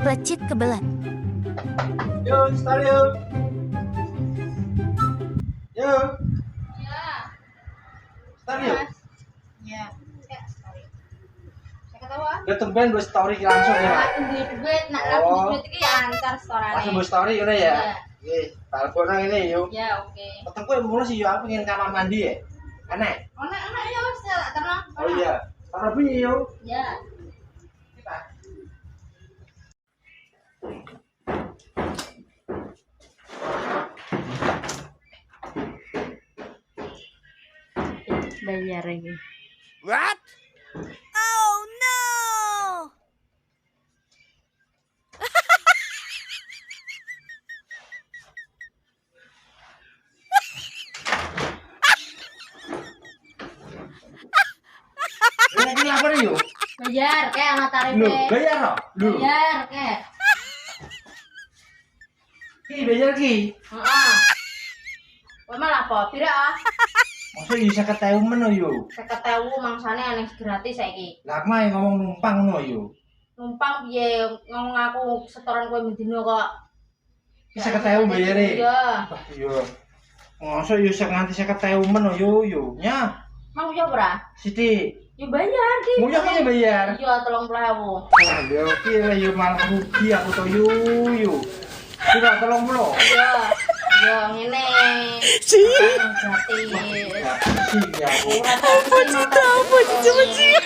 Plecit kebelet. Yuk, start yuk. Yuk, Ya, start yuk. Mas. Ya, ya, sorry. Saya ketawa. Udah tumben gue story langsung ya. Duit-duit, nak Oh. duit iki ya antar storane. Langsung gue story udah ya. Iya. Oke, teleponan ini yuk. Ya, oke. Peteng gue mulai sih yuk, aku pengen kamar mandi ya. Aneh. Anak ya wis tenang. Oh iya, taruh piye yuk. Ya. Kita. Bayar lagi. What? Oh no! Ini apa nih yuk? Bayar kayak anak tarif. Lu bayar no? Lu. Bayar kayak. Ki bayar ki. Heeh. Kowe malah apa? Pira ah? Maksud bisa ketemu no yuk. 50.000 mangsane aneh gratis saiki. Lah mah yang ngomong numpang no yuk. Numpang piye ngomong aku setoran kowe mendino kok. Bisa ketemu bayar e. Iya. Wah iya. Maksud yuk nganti saya ketemu no yuk. Nya. Mau yo ora? Siti. Ya bayar ki. Mau yang bayar. Iya 30.000. Wah, yo kira yo malah rugi aku to yuk. Kira 30. Iya. Iya ngene. Ci. Gratis. Ya, sih ya. Ora tak. Apa sih?